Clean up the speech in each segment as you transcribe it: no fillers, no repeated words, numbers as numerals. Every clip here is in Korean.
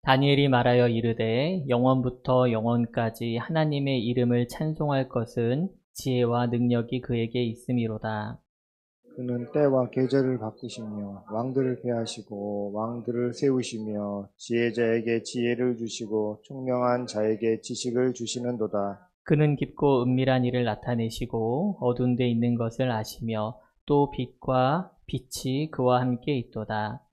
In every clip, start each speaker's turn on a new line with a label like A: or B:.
A: 다니엘이 말하여 이르되 영원부터 영원까지 하나님의 이름을 찬송할 것은 지혜와 능력이 그에게 있음이로다.
B: 그는 때와 계절을 바꾸시며 왕들을 폐하시고 왕들을 세우시며 지혜자에게 지혜를 주시고 총명한 자에게 지식을 주시는도다.
A: 그는 깊고 은밀한 일을 나타내시고 어두운 데 있는 것을 아시며 또 빛과 빛이 그와 함께 있도다.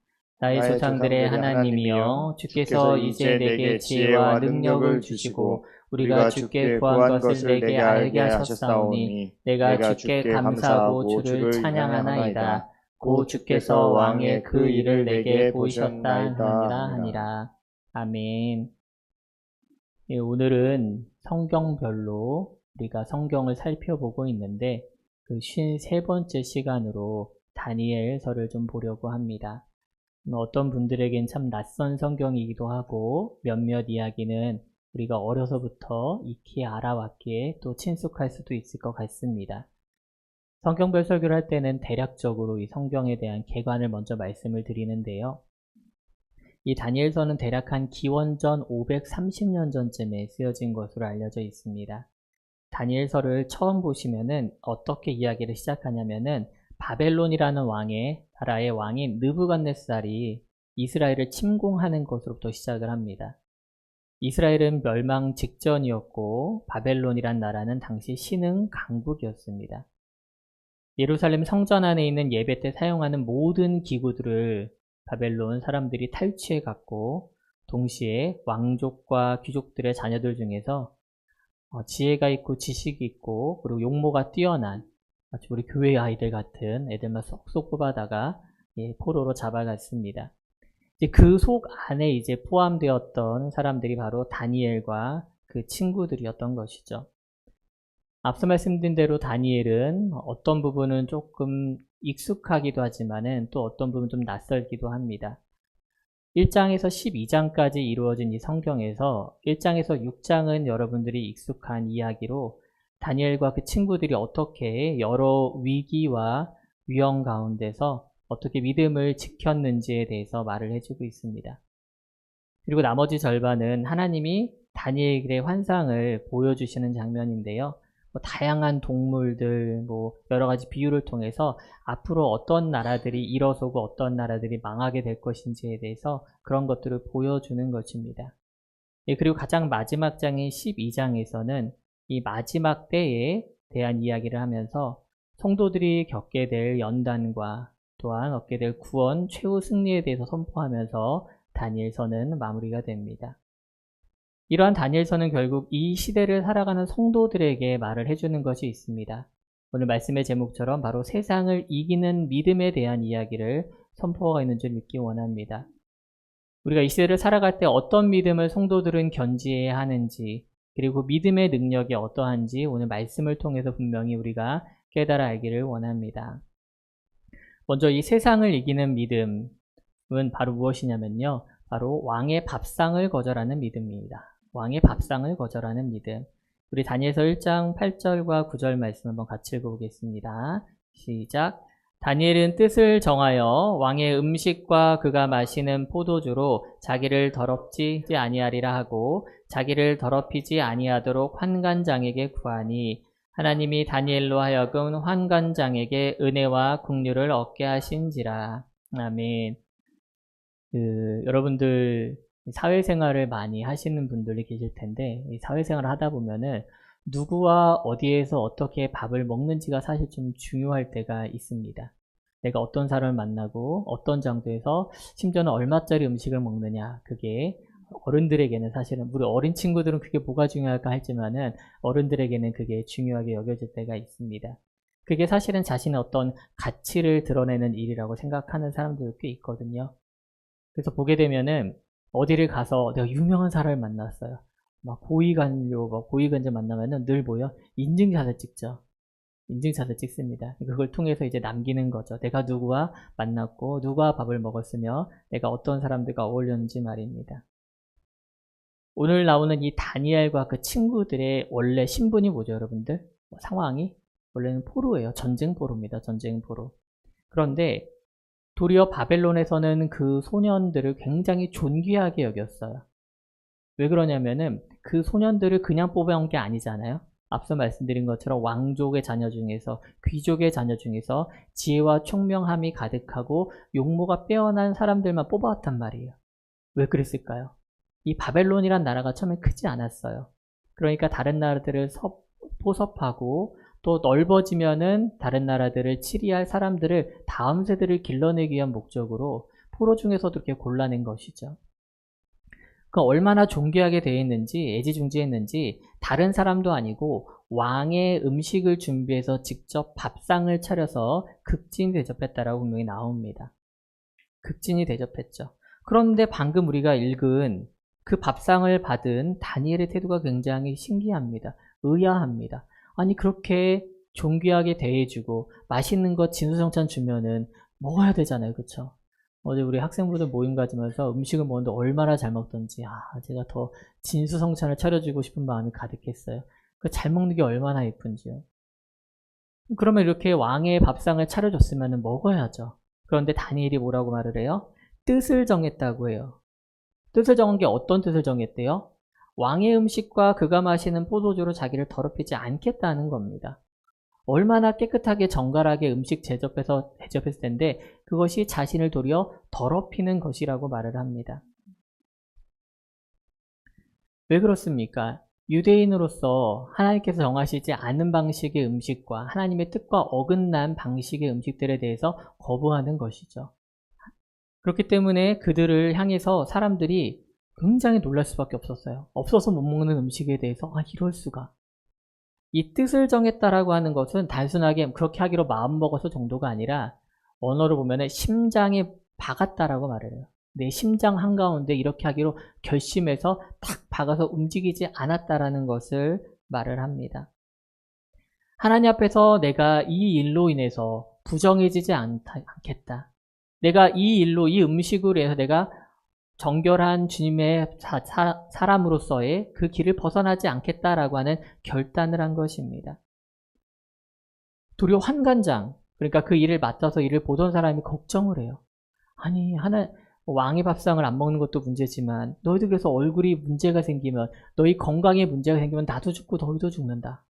A: 나의 조상들의 하나님이여 주께서 이제 내게 지혜와 능력을 주시고 우리가 주께 구한 것을 내게 알게 하셨사오니 내가 주께 감사하고 주를 찬양하나이다. 고 주께서 왕의 그 일을 내게 보이셨다 하니라. 아멘. 예, 오늘은 성경별로 우리가 성경을 살펴보고 있는데 그 53번째 시간으로 다니엘서를 좀 보려고 합니다. 어떤 분들에겐 참 낯선 성경이기도 하고 몇몇 이야기는 우리가 어려서부터 익히 알아왔기에 또 친숙할 수도 있을 것 같습니다. 성경별 설교를 할 때는 대략적으로 이 성경에 대한 개관을 먼저 말씀을 드리는데요. 이 다니엘서는 대략 한 기원전 530년 전쯤에 쓰여진 것으로 알려져 있습니다. 다니엘서를 처음 보시면은 어떻게 이야기를 시작하냐면은 바벨론이라는 나라의 왕인 느부갓네살이 이스라엘을 침공하는 것으로부터 시작을 합니다. 이스라엘은 멸망 직전이었고 바벨론이란 나라는 당시 신흥 강국이었습니다. 예루살렘 성전 안에 있는 예배 때 사용하는 모든 기구들을 바벨론 사람들이 탈취해 갔고 동시에 왕족과 귀족들의 자녀들 중에서 지혜가 있고 지식이 있고 그리고 용모가 뛰어난 마치 우리 교회 아이들 같은 애들만 쏙쏙 뽑아다가 포로로 잡아갔습니다. 그 속 안에 이제 포함되었던 사람들이 바로 다니엘과 그 친구들이었던 것이죠. 앞서 말씀드린 대로 다니엘은 어떤 부분은 조금 익숙하기도 하지만은 또 어떤 부분은 좀 낯설기도 합니다. 1장에서 12장까지 이루어진 이 성경에서 1장에서 6장은 여러분들이 익숙한 이야기로 다니엘과 그 친구들이 어떻게 여러 위기와 위험 가운데서 어떻게 믿음을 지켰는지에 대해서 말을 해주고 있습니다. 그리고 나머지 절반은 하나님이 다니엘의 환상을 보여주시는 장면인데요. 다양한 동물들, 여러 가지 비유를 통해서 앞으로 어떤 나라들이 일어서고 어떤 나라들이 망하게 될 것인지에 대해서 그런 것들을 보여주는 것입니다. 그리고 가장 마지막 장인 12장에서는 이 마지막 때에 대한 이야기를 하면서 성도들이 겪게 될 연단과 또한 얻게 될 구원, 최후 승리에 대해서 선포하면서 다니엘서는 마무리가 됩니다. 이러한 다니엘서는 결국 이 시대를 살아가는 성도들에게 말을 해주는 것이 있습니다. 오늘 말씀의 제목처럼 바로 세상을 이기는 믿음에 대한 이야기를 선포하고 있는 줄 믿기 원합니다. 우리가 이 시대를 살아갈 때 어떤 믿음을 성도들은 견지해야 하는지 그리고 믿음의 능력이 어떠한지 오늘 말씀을 통해서 분명히 우리가 깨달아 알기를 원합니다. 먼저 이 세상을 이기는 믿음은 바로 무엇이냐면요. 바로 왕의 밥상을 거절하는 믿음입니다. 왕의 밥상을 거절하는 믿음. 우리 다니엘서 1장 8절과 9절 말씀 한번 같이 읽어보겠습니다. 시작. 다니엘은 뜻을 정하여 왕의 음식과 그가 마시는 포도주로 자기를 더럽히지 아니하리라 하고 자기를 더럽히지 아니하도록 환관장에게 구하니 하나님이 다니엘로 하여금 환관장에게 은혜와 긍휼을 얻게 하신지라. 아멘. 여러분들 사회생활을 많이 하시는 분들이 계실 텐데 이 사회생활을 하다 보면은 누구와 어디에서 어떻게 밥을 먹는지가 사실 좀 중요할 때가 있습니다. 내가 어떤 사람을 만나고 어떤 장소에서 심지어는 얼마짜리 음식을 먹느냐, 그게 어른들에게는 사실은, 우리 어린 친구들은 그게 뭐가 중요할까 했지만은 어른들에게는 그게 중요하게 여겨질 때가 있습니다. 그게 사실은 자신의 어떤 가치를 드러내는 일이라고 생각하는 사람들도 꽤 있거든요. 그래서 보게 되면은 어디를 가서 내가 유명한 사람을 만났어요. 막 고위관료 만나면은 늘 뭐요? 인증샷을 찍죠. 인증샷을 찍습니다. 그걸 통해서 이제 남기는 거죠. 내가 누구와 만났고 누구와 밥을 먹었으며 내가 어떤 사람들과 어울렸는지 말입니다. 오늘 나오는 이 다니엘과 그 친구들의 원래 신분이 뭐죠, 여러분들? 상황이 원래는 포로예요. 전쟁 포로입니다. 전쟁 포로. 그런데 도리어 바벨론에서는 그 소년들을 굉장히 존귀하게 여겼어요. 왜 그러냐면은 그 소년들을 그냥 뽑아온 게 아니잖아요. 앞서 말씀드린 것처럼 왕족의 자녀 중에서, 귀족의 자녀 중에서 지혜와 총명함이 가득하고 용모가 빼어난 사람들만 뽑아왔단 말이에요. 왜 그랬을까요? 이 바벨론이란 나라가 처음에 크지 않았어요. 그러니까 다른 나라들을 포섭하고 또 넓어지면은 다른 나라들을 치리할 사람들을, 다음 세대를 길러내기 위한 목적으로 포로 중에서도 이렇게 골라낸 것이죠. 그 얼마나 존귀하게 되어 있는지, 애지중지했는지 다른 사람도 아니고 왕의 음식을 준비해서 직접 밥상을 차려서 극진히 대접했다라고 분명히 나옵니다. 극진히 대접했죠. 그런데 방금 우리가 읽은 그 밥상을 받은 다니엘의 태도가 굉장히 신기합니다. 의아합니다. 아니 그렇게 존귀하게 대해주고 맛있는 거 진수성찬 주면은 먹어야 되잖아요. 그쵸? 어제 우리 학생부들 모임 가지면서 음식을 먹는데 얼마나 잘 먹던지 제가 더 진수성찬을 차려주고 싶은 마음이 가득했어요. 그 잘 먹는 게 얼마나 예쁜지요. 그러면 이렇게 왕의 밥상을 차려줬으면 먹어야죠. 그런데 다니엘이 뭐라고 말을 해요? 뜻을 정했다고 해요. 뜻을 정한 게 어떤 뜻을 정했대요? 왕의 음식과 그가 마시는 포도주로 자기를 더럽히지 않겠다는 겁니다. 얼마나 깨끗하게 정갈하게 음식 대접했을 텐데 그것이 자신을 도리어 더럽히는 것이라고 말을 합니다. 왜 그렇습니까? 유대인으로서 하나님께서 정하시지 않은 방식의 음식과 하나님의 뜻과 어긋난 방식의 음식들에 대해서 거부하는 것이죠. 그렇기 때문에 그들을 향해서 사람들이 굉장히 놀랄 수밖에 없었어요. 없어서 못 먹는 음식에 대해서 이럴 수가. 이 뜻을 정했다라고 하는 것은 단순하게 그렇게 하기로 마음먹어서 정도가 아니라 언어로 보면 심장에 박았다라고 말을 해요. 내 심장 한가운데 이렇게 하기로 결심해서 탁 박아서 움직이지 않았다라는 것을 말을 합니다. 하나님 앞에서 내가 이 일로 인해서 부정해지지 않겠다. 내가 이 일로, 이 음식으로 해서 내가 정결한 주님의 사람으로서의 그 길을 벗어나지 않겠다라고 하는 결단을 한 것입니다. 도리어 환관장, 그러니까 그 일을 맡아서 일을 보던 사람이 걱정을 해요. 아니, 왕의 밥상을 안 먹는 것도 문제지만 너희들 그래서 얼굴이 문제가 생기면, 너희 건강에 문제가 생기면 나도 죽고 너희도 죽는다.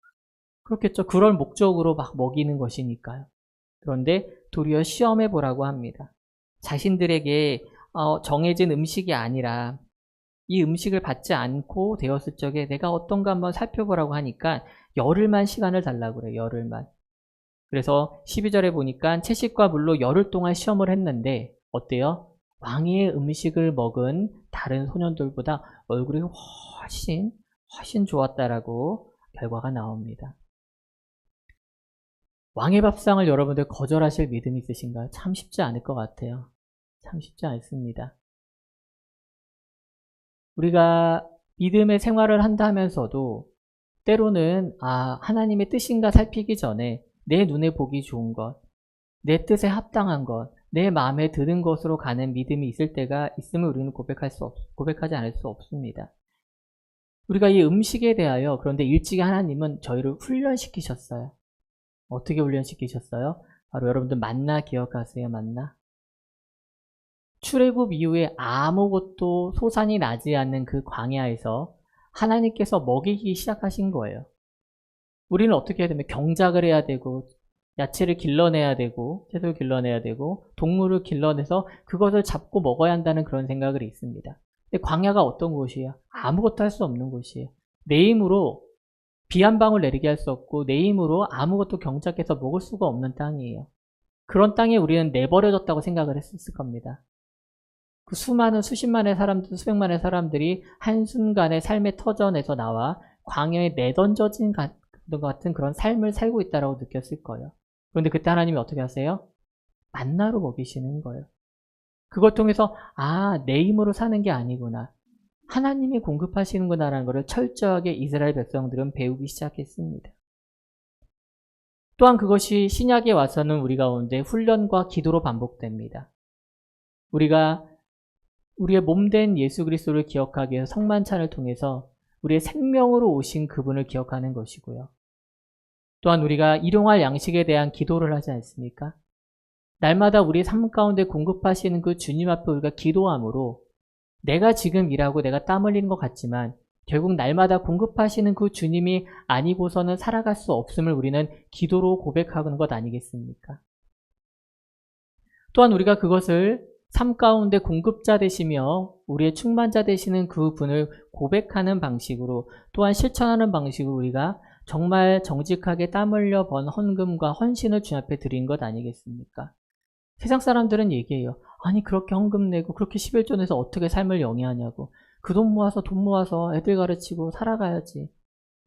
A: 그렇겠죠. 그럴 목적으로 막 먹이는 것이니까요. 그런데 도리어 시험해 보라고 합니다. 자신들에게 정해진 음식이 아니라 이 음식을 받지 않고 되었을 적에 내가 어떤가 한번 살펴보라고 하니까 열흘만 시간을 달라고 그래요. 열흘만. 그래서 12절에 보니까 채식과 물로 열흘 동안 시험을 했는데 어때요? 왕의 음식을 먹은 다른 소년들보다 얼굴이 훨씬 좋았다라고 결과가 나옵니다. 왕의 밥상을 여러분들 거절하실 믿음이 있으신가요? 참 쉽지 않을 것 같아요. 참 쉽지 않습니다. 우리가 믿음의 생활을 한다면서도 때로는 하나님의 뜻인가 살피기 전에 내 눈에 보기 좋은 것, 내 뜻에 합당한 것, 내 마음에 드는 것으로 가는 믿음이 있을 때가 있으면 우리는 고백하지 않을 수 없습니다. 우리가 이 음식에 대하여 그런데 일찍이 하나님은 저희를 훈련시키셨어요. 어떻게 훈련시키셨어요? 바로 여러분들 만나 기억하세요. 만나. 출애굽 이후에 아무것도 소산이 나지 않는 그 광야에서 하나님께서 먹이기 시작하신 거예요. 우리는 어떻게 해야 되면 경작을 해야 되고 야채를 길러내야 되고 채소를 길러내야 되고 동물을 길러내서 그것을 잡고 먹어야 한다는 그런 생각을 있습니다. 근데 광야가 어떤 곳이에요? 아무것도 할 수 없는 곳이에요. 내 힘으로 비 한 방울 내리게 할 수 없고 내 힘으로 아무것도 경작해서 먹을 수가 없는 땅이에요. 그런 땅에 우리는 내버려졌다고 생각을 했었을 겁니다. 그 수많은 수십만의 사람들, 수백만의 사람들이 한순간에 삶의 터전에서 나와 광야에 내던져진 것 같은 그런 삶을 살고 있다고 느꼈을 거예요. 그런데 그때 하나님이 어떻게 하세요? 만나로 먹이시는 거예요. 그걸 통해서 내 힘으로 사는 게 아니구나. 하나님이 공급하시는구나라는 것을 철저하게 이스라엘 백성들은 배우기 시작했습니다. 또한 그것이 신약에 와서는 우리 가운데 훈련과 기도로 반복됩니다. 우리가 우리의 몸된 예수 그리스도를 기억하기 위해서 성만찬을 통해서 우리의 생명으로 오신 그분을 기억하는 것이고요. 또한 우리가 일용할 양식에 대한 기도를 하지 않습니까? 날마다 우리 삶 가운데 공급하시는 그 주님 앞에 우리가 기도함으로 내가 지금 일하고 내가 땀 흘리는 것 같지만 결국 날마다 공급하시는 그 주님이 아니고서는 살아갈 수 없음을 우리는 기도로 고백하는 것 아니겠습니까? 또한 우리가 그것을 삶 가운데 공급자 되시며 우리의 충만자 되시는 그 분을 고백하는 방식으로 또한 실천하는 방식으로 우리가 정말 정직하게 땀 흘려 번 헌금과 헌신을 주님 앞에 드린 것 아니겠습니까? 세상 사람들은 얘기해요. 아니 그렇게 헌금 내고 그렇게 11조 내서 어떻게 삶을 영위하냐고. 그 돈 모아서 애들 가르치고 살아가야지.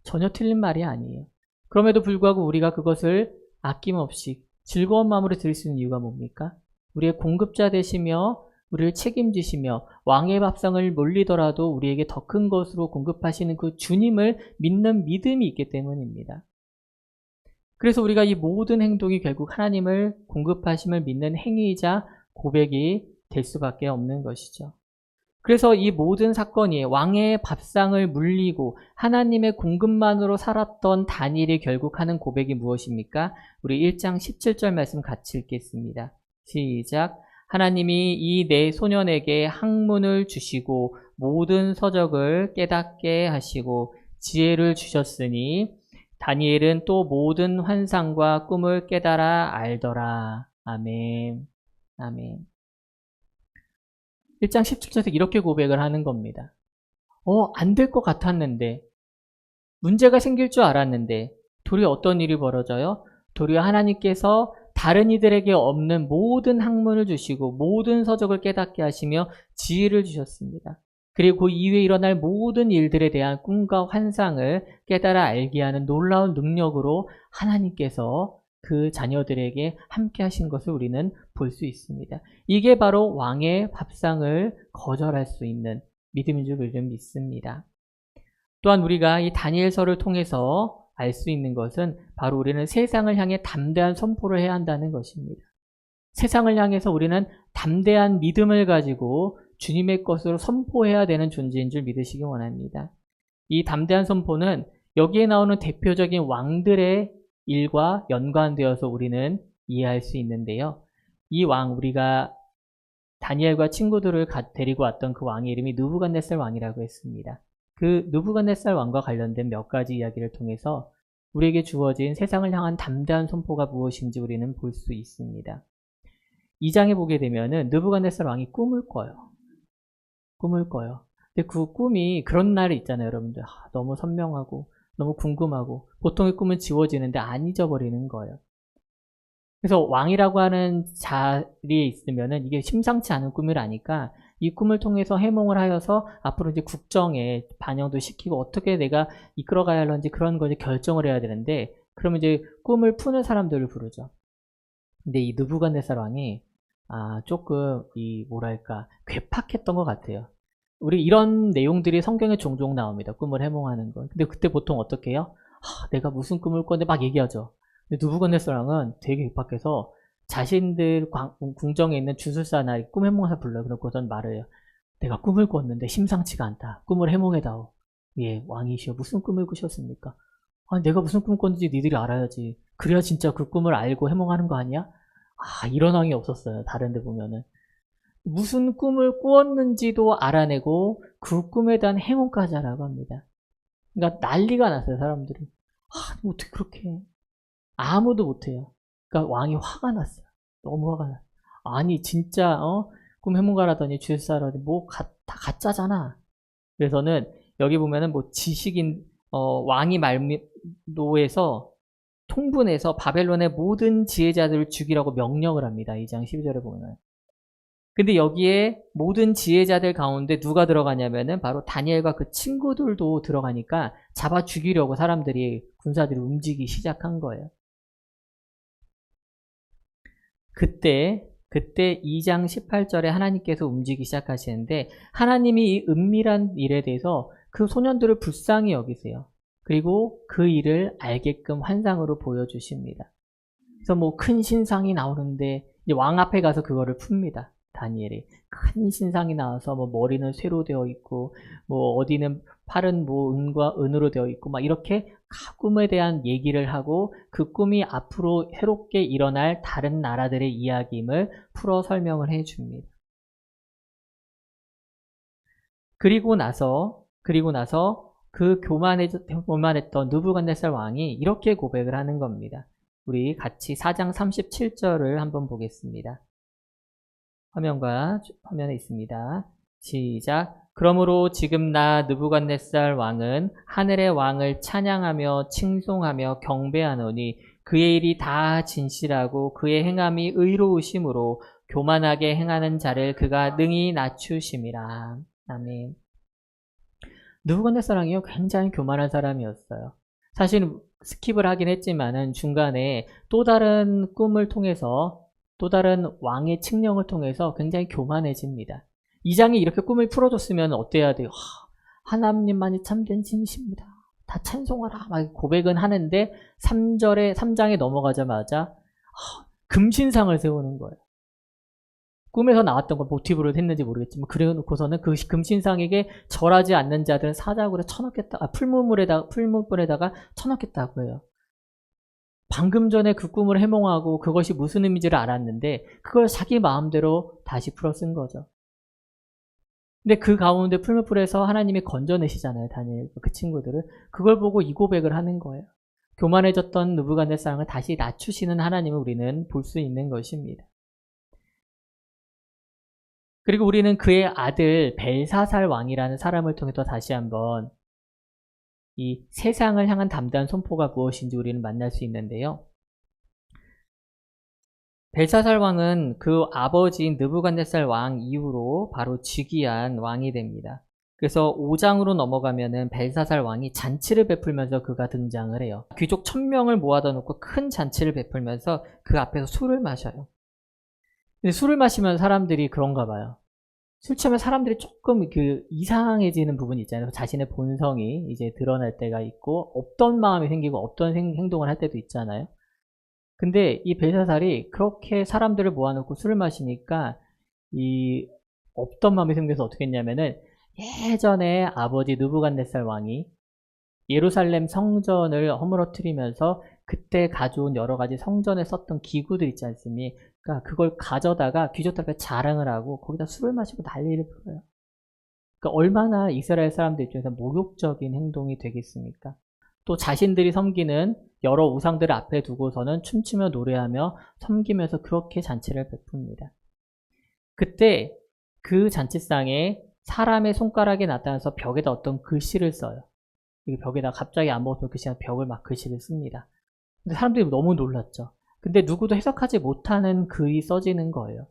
A: 전혀 틀린 말이 아니에요. 그럼에도 불구하고 우리가 그것을 아낌없이 즐거운 마음으로 드릴 수 있는 이유가 뭡니까? 우리의 공급자 되시며 우리를 책임지시며 왕의 밥상을 몰리더라도 우리에게 더 큰 것으로 공급하시는 그 주님을 믿는 믿음이 있기 때문입니다. 그래서 우리가 이 모든 행동이 결국 하나님을 공급하심을 믿는 행위이자 고백이 될 수밖에 없는 것이죠. 그래서 이 모든 사건이 왕의 밥상을 물리고 하나님의 공급만으로 살았던 다니엘이 결국 하는 고백이 무엇입니까? 우리 1장 17절 말씀 같이 읽겠습니다. 시작. 하나님이 이 네 소년에게 학문을 주시고 모든 서적을 깨닫게 하시고 지혜를 주셨으니 다니엘은 또 모든 환상과 꿈을 깨달아 알더라. 아멘. 아멘. 1장 17절에서 이렇게 고백을 하는 겁니다. 안 될 것 같았는데, 문제가 생길 줄 알았는데, 도리어 어떤 일이 벌어져요? 도리어 하나님께서 다른 이들에게 없는 모든 학문을 주시고 모든 서적을 깨닫게 하시며 지혜를 주셨습니다. 그리고 그 이후에 일어날 모든 일들에 대한 꿈과 환상을 깨달아 알게 하는 놀라운 능력으로 하나님께서 그 자녀들에게 함께 하신 것을 우리는 볼 수 있습니다. 이게 바로 왕의 밥상을 거절할 수 있는 믿음인 줄 우리는 믿습니다. 또한 우리가 이 다니엘서를 통해서 알 수 있는 것은 바로 우리는 세상을 향해 담대한 선포를 해야 한다는 것입니다. 세상을 향해서 우리는 담대한 믿음을 가지고 주님의 것으로 선포해야 되는 존재인 줄 믿으시기 원합니다. 이 담대한 선포는 여기에 나오는 대표적인 왕들의 일과 연관되어서 우리는 이해할 수 있는데요. 이 왕, 우리가 다니엘과 친구들을 데리고 왔던 그 왕의 이름이 느부갓네살 왕이라고 했습니다. 그 느부갓네살 왕과 관련된 몇 가지 이야기를 통해서 우리에게 주어진 세상을 향한 담대한 선포가 무엇인지 우리는 볼 수 있습니다. 2장에 보게 되면은 느부갓네살 왕이 꿈을 꿔요. 꿈을 꿔요. 근데 그 꿈이 그런 날이 있잖아요, 여러분들. 너무 선명하고 너무 궁금하고 보통의 꿈은 지워지는데 안 잊어버리는 거예요. 그래서 왕이라고 하는 자리에 있으면은 이게 심상치 않은 꿈이라니까 이 꿈을 통해서 해몽을 하여서 앞으로 이제 국정에 반영도 시키고 어떻게 내가 이끌어가야 하는지 그런 걸 결정을 해야 되는데 그러면 이제 꿈을 푸는 사람들을 부르죠. 근데 이 느부갓네살 왕이 조금 뭐랄까 괴팍했던 것 같아요. 우리 이런 내용들이 성경에 종종 나옵니다. 꿈을 해몽하는 건. 근데 그때 보통 어떻게 해요? 내가 무슨 꿈을 꿨는데 막 얘기하죠. 근데 느부갓네살 왕은 되게 괴팍해서 자신들 궁정에 있는 주술사나 꿈 해몽사 불러요. 그러고선 말을 해요. 내가 꿈을 꿨는데 심상치가 않다. 꿈을 해몽해다오. 예, 왕이시여 무슨 꿈을 꾸셨습니까? 내가 무슨 꿈 꿨는지 니들이 알아야지. 그래야 진짜 그 꿈을 알고 해몽하는 거 아니야? 이런 왕이 없었어요. 다른 데 보면은. 무슨 꿈을 꾸었는지도 알아내고 그 꿈에 대한 해몽까지 하라고 합니다. 그러니까 난리가 났어요. 사람들이. 어떻게 그렇게 해? 아무도 못해요. 그러니까 왕이 화가 났어요. 너무 화가 났어요. 아니 진짜 꿈 해몽가라더니 주술사라더니 다 가짜잖아. 그래서는 여기 보면은 지식인 왕이 말로에서 통분해서 바벨론의 모든 지혜자들을 죽이라고 명령을 합니다. 2장 12절에 보면. 근데 여기에 모든 지혜자들 가운데 누가 들어가냐면은 바로 다니엘과 그 친구들도 들어가니까 잡아 죽이려고 군사들이 움직이기 시작한 거예요. 그때 2장 18절에 하나님께서 움직이기 시작하시는데 하나님이 이 은밀한 일에 대해서 그 소년들을 불쌍히 여기세요. 그리고 그 일을 알게끔 환상으로 보여주십니다. 그래서 큰 신상이 나오는데 이제 왕 앞에 가서 그거를 풉니다. 다니엘이. 큰 신상이 나와서 뭐 머리는 쇠로 되어 있고 뭐 어디는 팔은 뭐 은으로 되어 있고 막 이렇게 꿈에 대한 얘기를 하고 그 꿈이 앞으로 새롭게 일어날 다른 나라들의 이야기임을 풀어 설명을 해 줍니다. 그리고 나서 그 교만했던 느부갓네살 왕이 이렇게 고백을 하는 겁니다. 우리 같이 4장 37절을 한번 보겠습니다. 화면에 있습니다. 시작. 그러므로 지금 나 느부갓네살 왕은 하늘의 왕을 찬양하며 칭송하며 경배하노니 그의 일이 다 진실하고 그의 행함이 의로우심으로 교만하게 행하는 자를 그가 능히 낮추심이라. 아멘. 느부갓네살 왕이요, 굉장히 교만한 사람이었어요. 사실 스킵을 하긴 했지만은 중간에 또 다른 꿈을 통해서 또 다른 왕의 칙령을 통해서 굉장히 교만해집니다. 이 장이 이렇게 꿈을 풀어줬으면 어때야 돼요? 하나님만이 참된 신이십니다. 다 찬송하라. 막 고백은 하는데 3장에 넘어가자마자 금신상을 세우는 거예요. 꿈에서 나왔던 걸 모티브로 했는지 모르겠지만 그래 놓고서는 그 금신상에게 절하지 않는 자들은 사자굴에 쳐넣겠다. 풀무불에다가 쳐넣겠다고 해요. 방금 전에 그 꿈을 해몽하고 그것이 무슨 의미인지를 알았는데 그걸 자기 마음대로 다시 풀어 쓴 거죠. 근데 그 가운데 풀무불에서 하나님이 건져내시잖아요. 다니엘 그 친구들을. 그걸 보고 이 고백을 하는 거예요. 교만해졌던 느부갓네살을 다시 낮추시는 하나님을 우리는 볼 수 있는 것입니다. 그리고 우리는 그의 아들 벨사살 왕이라는 사람을 통해서 다시 한번 이 세상을 향한 담대한 선포가 무엇인지 우리는 만날 수 있는데요. 벨사살 왕은 그 아버지인 느부갓네살 왕 이후로 바로 즉위한 왕이 됩니다. 그래서 5장으로 넘어가면은 벨사살 왕이 잔치를 베풀면서 그가 등장을 해요. 귀족 1000명을 모아다 놓고 큰 잔치를 베풀면서 그 앞에서 술을 마셔요. 근데 술을 마시면 사람들이 그런가 봐요. 술 취하면 사람들이 조금 이상해지는 부분이 있잖아요. 자신의 본성이 이제 드러날 때가 있고, 없던 마음이 생기고, 없던 행동을 할 때도 있잖아요. 근데 이 벨사살이 그렇게 사람들을 모아놓고 술을 마시니까, 이 없던 마음이 생겨서 어떻게 했냐면은, 예전에 아버지 느부갓네살 왕이 예루살렘 성전을 허물어뜨리면서 그때 가져온 여러 가지 성전에 썼던 기구들 있지 않습니까? 그걸 가져다가 귀족들한테 자랑을 하고 거기다 술을 마시고 난리를 부려요. 그러니까 얼마나 이스라엘 사람들 입장에서 모욕적인 행동이 되겠습니까? 또 자신들이 섬기는 여러 우상들을 앞에 두고서는 춤추며 노래하며 섬기면서 그렇게 잔치를 베풉니다. 그때 그 잔치상에 사람의 손가락이 나타나서 벽에다 어떤 글씨를 써요. 벽에다 갑자기 안 먹었던 글씨가 벽을 막 글씨를 씁니다. 근데 사람들이 너무 놀랐죠. 근데 누구도 해석하지 못하는 글이 써지는 거예요.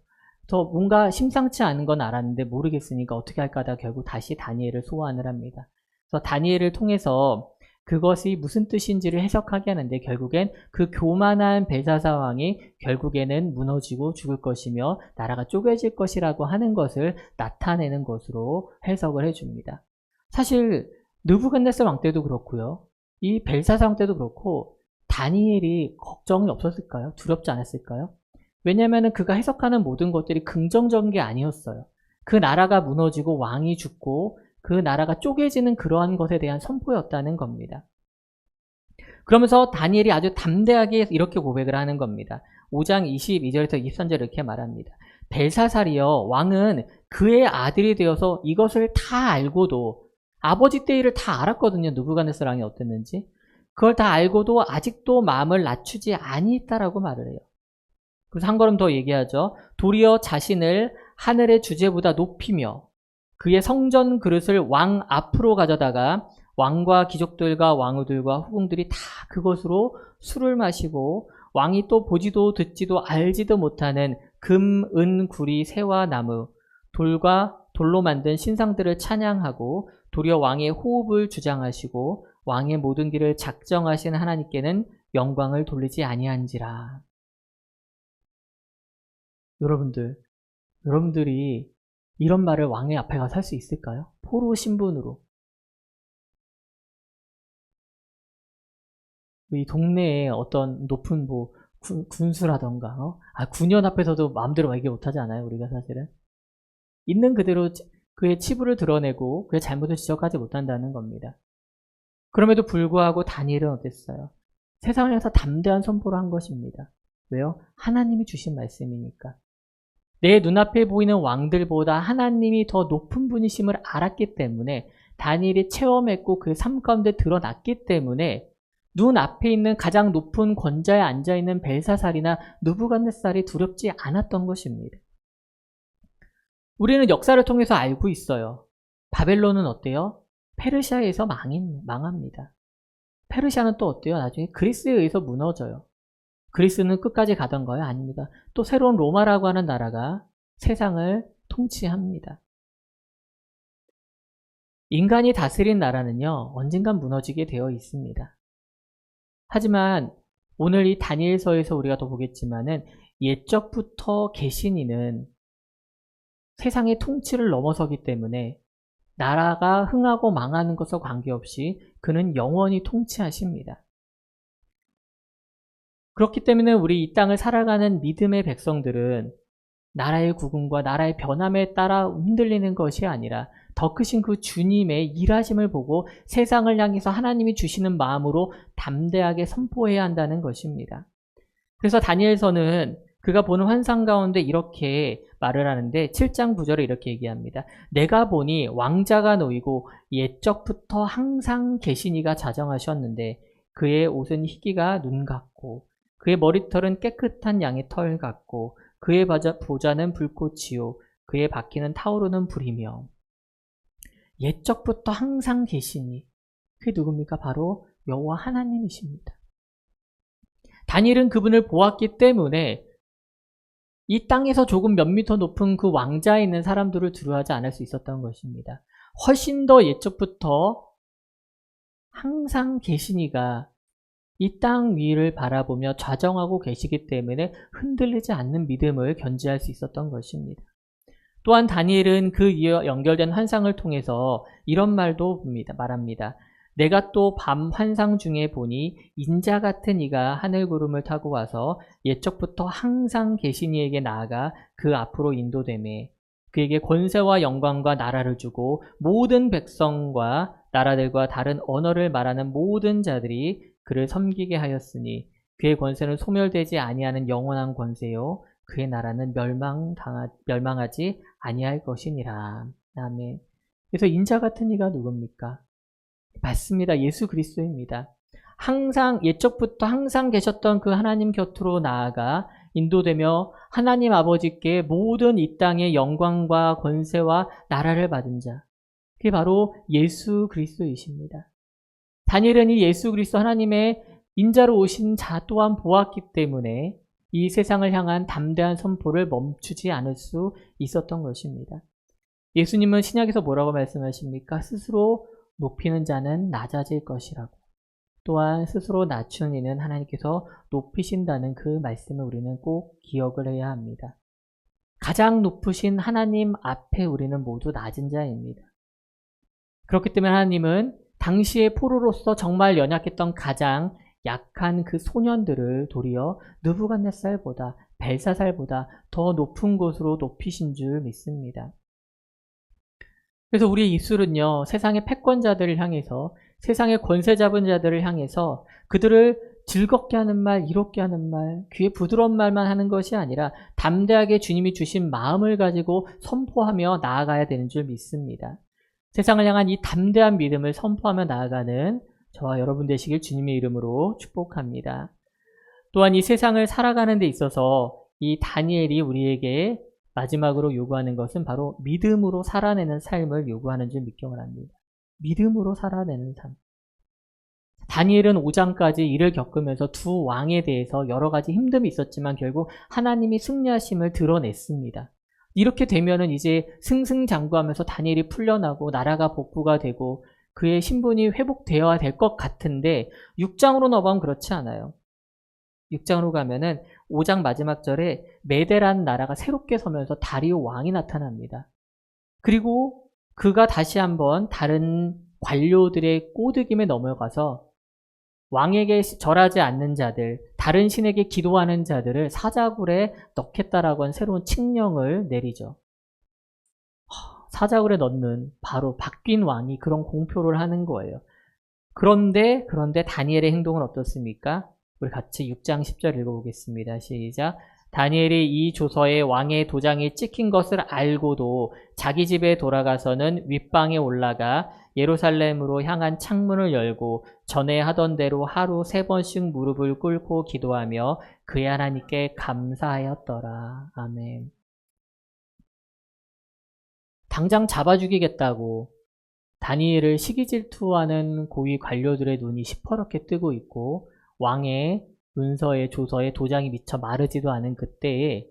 A: 더 뭔가 심상치 않은 건 알았는데 모르겠으니까 어떻게 할까 하다가 결국 다시 다니엘을 소환을 합니다. 그래서 다니엘을 통해서 그것이 무슨 뜻인지를 해석하게 하는데 결국엔 그 교만한 벨사살 왕이 결국에는 무너지고 죽을 것이며 나라가 쪼개질 것이라고 하는 것을 나타내는 것으로 해석을 해줍니다. 사실 느부갓네살 왕 때도 그렇고요. 이 벨사살 왕 때도 그렇고 다니엘이 걱정이 없었을까요? 두렵지 않았을까요? 왜냐하면 그가 해석하는 모든 것들이 긍정적인 게 아니었어요. 그 나라가 무너지고 왕이 죽고 그 나라가 쪼개지는 그러한 것에 대한 선포였다는 겁니다. 그러면서 다니엘이 아주 담대하게 이렇게 고백을 하는 겁니다. 5장 22절에서 23절 이렇게 말합니다. 벨사살이여 왕은 그의 아들이 되어서 이것을 다 알고도 아버지 때 일을 다 알았거든요. 느부갓네살 왕이 어땠는지. 그걸 다 알고도 아직도 마음을 낮추지 아니했다라고 말을 해요. 그래서 한 걸음 더 얘기하죠. 도리어 자신을 하늘의 주제보다 높이며 그의 성전 그릇을 왕 앞으로 가져다가 왕과 귀족들과 왕후들과 후궁들이 다 그것으로 술을 마시고 왕이 또 보지도 듣지도 알지도 못하는 금, 은, 구리, 새와 나무, 돌로 만든 신상들을 찬양하고 도리어 왕의 호흡을 주장하시고 왕의 모든 길을 작정하신 하나님께는 영광을 돌리지 아니한지라. 여러분들이 이런 말을 왕의 앞에 가서 할 수 있을까요? 포로 신분으로. 이 동네에 어떤 높은 군수라던가, 9년 앞에서도 마음대로 얘기 못하지 않아요, 우리가 사실은. 있는 그대로 그의 치부를 드러내고 그의 잘못을 지적하지 못한다는 겁니다. 그럼에도 불구하고 다니엘은 어땠어요? 세상을 향해서 담대한 선포를 한 것입니다. 왜요? 하나님이 주신 말씀이니까. 내 눈앞에 보이는 왕들보다 하나님이 더 높은 분이심을 알았기 때문에, 다니엘이 체험했고 그의 삶 가운데 드러났기 때문에 눈앞에 있는 가장 높은 권좌에 앉아있는 벨사살이나 느부갓네살이 두렵지 않았던 것입니다. 우리는 역사를 통해서 알고 있어요. 바벨론은 어때요? 페르시아에서 망합니다. 페르시아는 또 어때요? 나중에 그리스에 의해서 무너져요. 그리스는 끝까지 가던가요? 아닙니다. 또 새로운 로마라고 하는 나라가 세상을 통치합니다. 인간이 다스린 나라는요, 언젠간 무너지게 되어 있습니다. 하지만 오늘 이 다니엘서에서 우리가 더 보겠지만은, 옛적부터 계신 이는 세상의 통치를 넘어서기 때문에 나라가 흥하고 망하는 것과 관계없이 그는 영원히 통치하십니다. 그렇기 때문에 우리 이 땅을 살아가는 믿음의 백성들은 나라의 구금과 나라의 변함에 따라 흔들리는 것이 아니라 더 크신 그 주님의 일하심을 보고 세상을 향해서 하나님이 주시는 마음으로 담대하게 선포해야 한다는 것입니다. 그래서 다니엘서는 그가 보는 환상 가운데 이렇게 말을 하는데, 7장 9절에 이렇게 얘기합니다. 내가 보니 왕자가 놓이고 옛적부터 항상 계신 이가 자정하셨는데, 그의 옷은 희기가 눈 같고 그의 머리털은 깨끗한 양의 털 같고 그의 보좌는 불꽃이요 그의 바퀴는 타오르는 불이며. 옛적부터 항상 계시니, 그게 누굽니까? 바로 여호와 하나님이십니다. 다니엘은 그분을 보았기 때문에 이 땅에서 조금 몇 미터 높은 그 왕자에 있는 사람들을 두려워하지 않을 수 있었던 것입니다. 훨씬 더 옛적부터 항상 계시니가 이 땅 위를 바라보며 좌정하고 계시기 때문에 흔들리지 않는 믿음을 견지할 수 있었던 것입니다. 또한 다니엘은 그 이어 연결된 환상을 통해서 이런 말도 말합니다. 내가 또 밤 환상 중에 보니 인자 같은 이가 하늘 구름을 타고 와서 옛적부터 항상 계신 이에게 나아가 그 앞으로 인도되매 그에게 권세와 영광과 나라를 주고 모든 백성과 나라들과 다른 언어를 말하는 모든 자들이 그를 섬기게 하였으니 그의 권세는 소멸되지 아니하는 영원한 권세요 그의 나라는 멸망하지 아니할 것이니라. 아멘. 그래서 인자 같은 이가 누굽니까? 맞습니다. 예수 그리스도입니다. 항상 옛적부터 항상 계셨던 그 하나님 곁으로 나아가 인도되며 하나님 아버지께 모든 이 땅의 영광과 권세와 나라를 받은 자, 그게 바로 예수 그리스도이십니다. 다니엘은 이 예수 그리스도 하나님의 인자로 오신 자 또한 보았기 때문에 이 세상을 향한 담대한 선포를 멈추지 않을 수 있었던 것입니다. 예수님은 신약에서 뭐라고 말씀하십니까? 스스로 높이는 자는 낮아질 것이라고, 또한 스스로 낮추는 이는 하나님께서 높이신다는 그 말씀을 우리는 꼭 기억을 해야 합니다. 가장 높으신 하나님 앞에 우리는 모두 낮은 자입니다. 그렇기 때문에 하나님은 당시의 포로로서 정말 연약했던 가장 약한 그 소년들을 도리어 느부갓네살보다, 벨사살보다 더 높은 곳으로 높이신 줄 믿습니다. 그래서 우리의 입술은요, 세상의 패권자들을 향해서, 세상의 권세 잡은 자들을 향해서 그들을 즐겁게 하는 말, 이롭게 하는 말, 귀에 부드러운 말만 하는 것이 아니라 담대하게 주님이 주신 마음을 가지고 선포하며 나아가야 되는 줄 믿습니다. 세상을 향한 이 담대한 믿음을 선포하며 나아가는 저와 여러분 되시길 주님의 이름으로 축복합니다. 또한 이 세상을 살아가는 데 있어서 이 다니엘이 우리에게 마지막으로 요구하는 것은 바로 믿음으로 살아내는 삶을 요구하는 줄 믿기 원합니다. 믿음으로 살아내는 삶. 다니엘은 5장까지 이를 겪으면서 두 왕에 대해서 여러 가지 힘듦이 있었지만 결국 하나님이 승리하심을 드러냈습니다. 이렇게 되면은 이제 승승장구하면서 다니엘이 풀려나고 나라가 복구가 되고 그의 신분이 회복되어야 될 것 같은데 6장으로 넘어가면 그렇지 않아요. 6장으로 가면은 5장 마지막 절에 메데라는 나라가 새롭게 서면서 다리오 왕이 나타납니다. 그리고 그가 다시 한번 다른 관료들의 꼬드김에 넘어가서 왕에게 절하지 않는 자들, 다른 신에게 기도하는 자들을 사자굴에 넣겠다라고 하는 새로운 칙령을 내리죠. 사자굴에 넣는 바로 바뀐 왕이 그런 공표를 하는 거예요. 그런데 다니엘의 행동은 어떻습니까? 우리 같이 6장 10절 읽어보겠습니다. 시작. 다니엘이 이 조서에 왕의 도장이 찍힌 것을 알고도 자기 집에 돌아가서는 윗방에 올라가 예루살렘으로 향한 창문을 열고 전에 하던 대로 하루 3번씩 무릎을 꿇고 기도하며 그의 하나님께 감사하였더라. 아멘. 당장 잡아 죽이겠다고 다니엘을 시기 질투하는 고위 관료들의 눈이 시퍼렇게 뜨고 있고 왕의 문서에 조서에 도장이 미처 마르지도 않은 그때에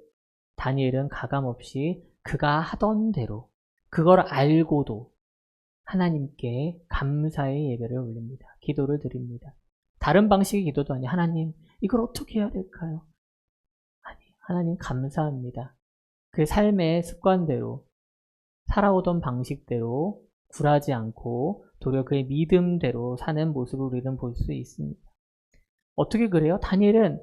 A: 다니엘은 가감없이 그가 하던 대로 그걸 알고도 하나님께 감사의 예배를 올립니다. 기도를 드립니다. 다른 방식의 기도도 아니 하나님 이걸 어떻게 해야 될까요? 아니 하나님 감사합니다. 그 삶의 습관대로 살아오던 방식대로 굴하지 않고 도리어 그의 믿음대로 사는 모습을 우리는 볼 수 있습니다. 어떻게 그래요? 다니엘은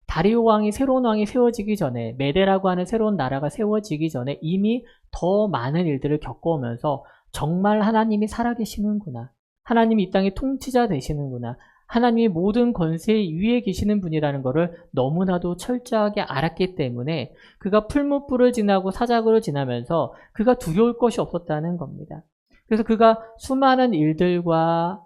A: 다리오 왕이 새로운 왕이 세워지기 전에 메데라고 하는 새로운 나라가 세워지기 전에 이미 더 많은 일들을 겪어오면서 정말 하나님이 살아계시는구나. 하나님이 이 땅의 통치자 되시는구나. 하나님이 모든 권세 위에 계시는 분이라는 것을 너무나도 철저하게 알았기 때문에 그가 풀무불을 지나고 사자굴을 지나면서 그가 두려울 것이 없었다는 겁니다. 그래서 그가 수많은 일들과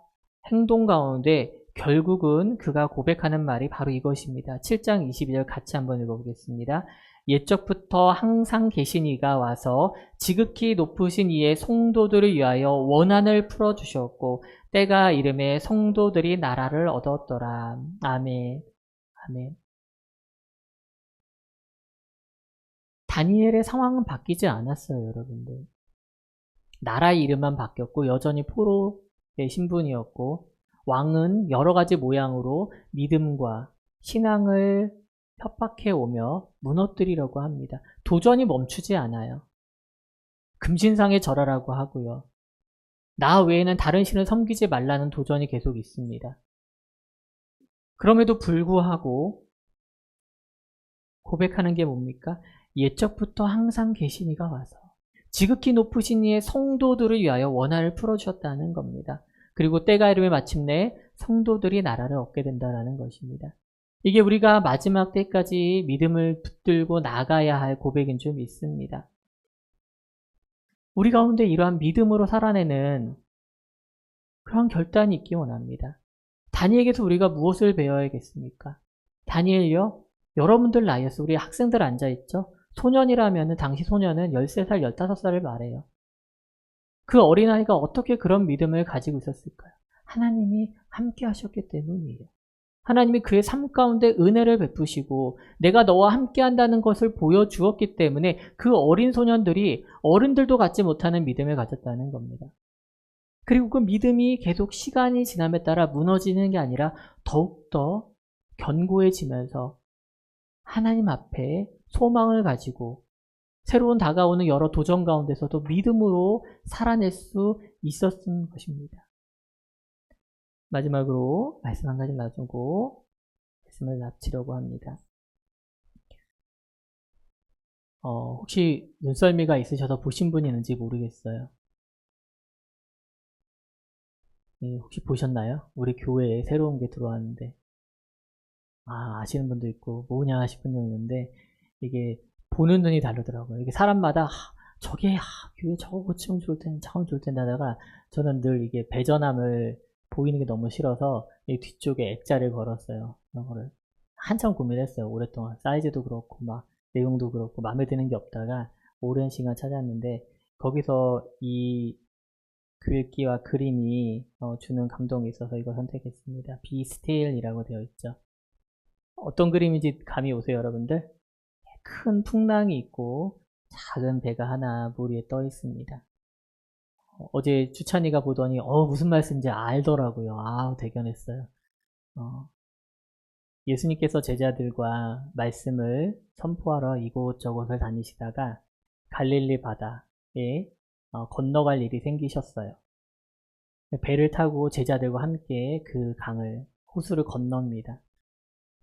A: 행동 가운데 결국은 그가 고백하는 말이 바로 이것입니다. 7장 22절 같이 한번 읽어보겠습니다. 옛적부터 항상 계신 이가 와서 지극히 높으신 이의 성도들을 위하여 원한을 풀어주셨고 때가 이름에 성도들이 나라를 얻었더라. 아멘. 아멘. 다니엘의 상황은 바뀌지 않았어요, 여러분들. 나라의 이름만 바뀌었고 여전히 포로의 신분이었고 왕은 여러 가지 모양으로 믿음과 신앙을 협박해 오며 무너뜨리려고 합니다. 도전이 멈추지 않아요. 금신상에 절하라고 하고요. 나 외에는 다른 신을 섬기지 말라는 도전이 계속 있습니다. 그럼에도 불구하고 고백하는 게 뭡니까? 옛적부터 항상 계신 이가 와서 지극히 높으신 이의 성도들을 위하여 원한을 풀어주셨다는 겁니다. 그리고 때가 이르면 마침내 성도들이 나라를 얻게 된다는 것입니다. 이게 우리가 마지막 때까지 믿음을 붙들고 나가야 할 고백인 줄 믿습니다. 우리 가운데 이러한 믿음으로 살아내는 그런 결단이 있기 원합니다. 다니엘에게서 우리가 무엇을 배워야겠습니까? 다니엘요? 여러분들 나이에서 우리 학생들 앉아있죠? 소년이라면 당시 소년은 13살, 15살을 말해요. 그 어린아이가 어떻게 그런 믿음을 가지고 있었을까요? 하나님이 함께 하셨기 때문이에요. 하나님이 그의 삶 가운데 은혜를 베푸시고 내가 너와 함께 한다는 것을 보여주었기 때문에 그 어린 소년들이 어른들도 갖지 못하는 믿음을 가졌다는 겁니다. 그리고 그 믿음이 계속 시간이 지남에 따라 무너지는 게 아니라 더욱더 견고해지면서 하나님 앞에 소망을 가지고 새로운 다가오는 여러 도전 가운데서도 믿음으로 살아낼 수 있었던 것입니다. 마지막으로 말씀 한 가지 놔두고 말씀을 마치려고 합니다. 혹시 눈썰미가 있으셔서 보신 분이 있는지 모르겠어요. 혹시 보셨나요? 우리 교회에 새로운 게 들어왔는데 아시는 분도 있고 뭐냐 하실 분도 있는데 이게 보는 눈이 다르더라고요. 이게 사람마다 저게 교회 저거 고치면 좋을 텐데 저건 좋을 텐데 하다가 저는 늘 이게 배전함을 보이는 게 너무 싫어서 이 뒤쪽에 액자를 걸었어요. 이런 거를 한참 고민했어요. 오랫동안 사이즈도 그렇고 막 내용도 그렇고 마음에 드는 게 없다가 오랜 시간 찾았는데 거기서 이 글귀와 그림이 주는 감동이 있어서 이걸 선택했습니다. Be Still이라고 되어 있죠. 어떤 그림인지 감이 오세요, 여러분들? 큰 풍랑이 있고 작은 배가 하나 물 위에 떠 있습니다. 어제 주찬이가 보더니 무슨 말씀인지 알더라고요. 대견했어요. 예수님께서 제자들과 말씀을 선포하러 이곳저곳을 다니시다가 갈릴리 바다에 건너갈 일이 생기셨어요. 배를 타고 제자들과 함께 그 강을 호수를 건넙니다.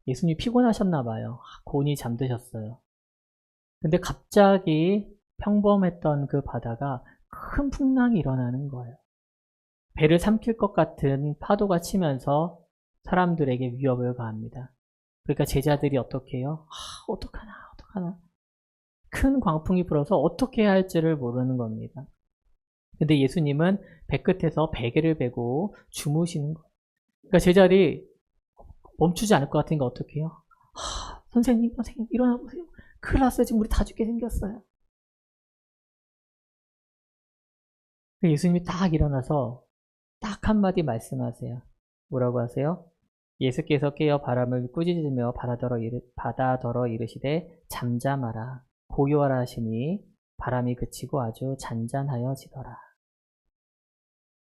A: 예수님이 피곤하셨나 봐요. 곤히 잠드셨어요. 근데 갑자기 평범했던 그 바다가 큰 풍랑이 일어나는 거예요. 배를 삼킬 것 같은 파도가 치면서 사람들에게 위협을 가합니다. 그러니까 제자들이 어떻게 해요? 어떡하나. 큰 광풍이 불어서 어떻게 해야 할지를 모르는 겁니다. 근데 예수님은 배끝에서 베개를 베고 주무시는 거예요. 그러니까 제자들이 멈추지 않을 것 같으니까 어떻게 해요? 선생님 일어나 보세요. 큰일 났어요. 지금 우리 다 죽게 생겼어요. 예수님이 딱 일어나서 딱 한마디 말씀하세요. 뭐라고 하세요? 예수께서 깨어 바람을 꾸짖으며 바다더러 이르시되 잠잠하라 고요하라 하시니 바람이 그치고 아주 잔잔하여지더라.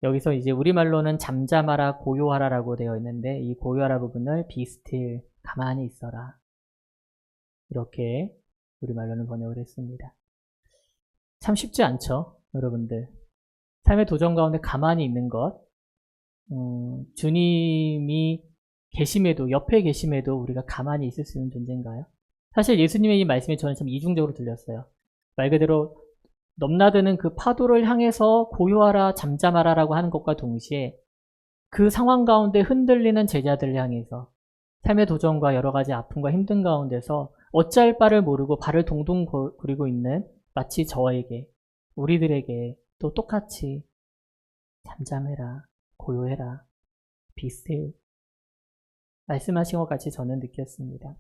A: 여기서 이제 우리말로는 잠잠하라 고요하라라고 되어 있는데 이 고요하라 부분을 be still 가만히 있어라 이렇게 우리말로는 번역을 했습니다. 참 쉽지 않죠, 여러분들. 삶의 도전 가운데 가만히 있는 것, 주님이 계심에도, 옆에 계심에도 우리가 가만히 있을 수 있는 존재인가요? 사실 예수님의 이 말씀이 저는 참 이중적으로 들렸어요. 말 그대로 넘나드는 그 파도를 향해서 고요하라, 잠잠하라 라고 하는 것과 동시에 그 상황 가운데 흔들리는 제자들을 향해서 삶의 도전과 여러 가지 아픔과 힘든 가운데서 어찌할 바를 모르고 발을 동동 구리고 있는 마치 저에게, 우리들에게 또 똑같이 잠잠해라, 고요해라, be still 말씀하신 것 같이 저는 느꼈습니다.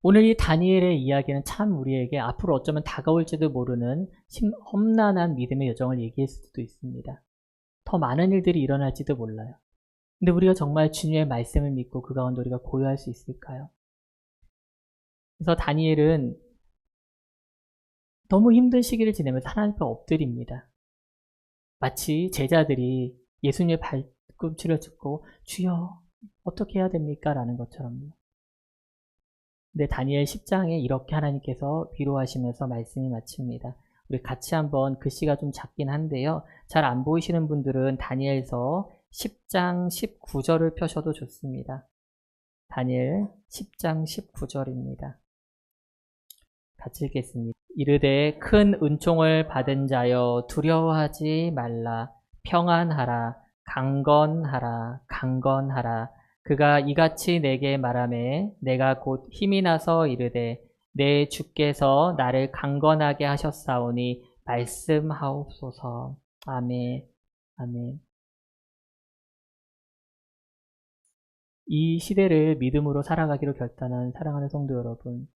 A: 오늘 이 다니엘의 이야기는 참 우리에게 앞으로 어쩌면 다가올지도 모르는 험난한 믿음의 여정을 얘기할 수도 있습니다. 더 많은 일들이 일어날지도 몰라요. 근데 우리가 정말 주님의 말씀을 믿고 그 가운데 우리가 고요할 수 있을까요? 그래서 다니엘은 너무 힘든 시기를 지내면서 하나님 앞에 엎드립니다. 마치 제자들이 예수님의 발꿈치를 짚고 주여 어떻게 해야 됩니까? 라는 것처럼요. 근데 다니엘 10장에 이렇게 하나님께서 위로하시면서 말씀이 마칩니다. 우리 같이 한번 글씨가 좀 작긴 한데요. 잘 안 보이시는 분들은 다니엘서 10장 19절을 펴셔도 좋습니다. 다니엘 10장 19절입니다. 같이 읽겠습니다. 이르되 큰 은총을 받은 자여 두려워하지 말라. 평안하라. 강건하라. 그가 이같이 내게 말하매 내가 곧 힘이 나서 이르되 내 주께서 나를 강건하게 하셨사오니 말씀하옵소서. 아멘. 이 시대를 믿음으로 살아가기로 결단한 사랑하는 성도 여러분,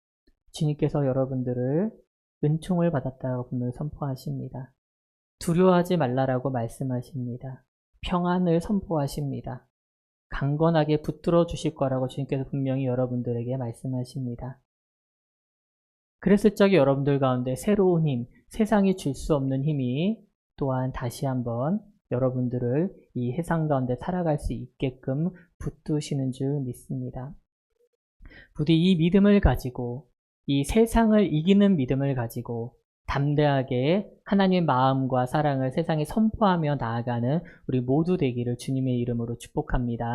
A: 주님께서 여러분들을 은총을 받았다고 분명히 선포하십니다. 두려워하지 말라라고 말씀하십니다. 평안을 선포하십니다. 강건하게 붙들어 주실 거라고 주님께서 분명히 여러분들에게 말씀하십니다. 그랬을 적에 여러분들 가운데 새로운 힘, 세상이 줄 수 없는 힘이 또한 다시 한번 여러분들을 이 세상 가운데 살아갈 수 있게끔 붙드시는 줄 믿습니다. 부디 이 믿음을 가지고 이 세상을 이기는 믿음을 가지고 담대하게 하나님의 마음과 사랑을 세상에 선포하며 나아가는 우리 모두 되기를 주님의 이름으로 축복합니다.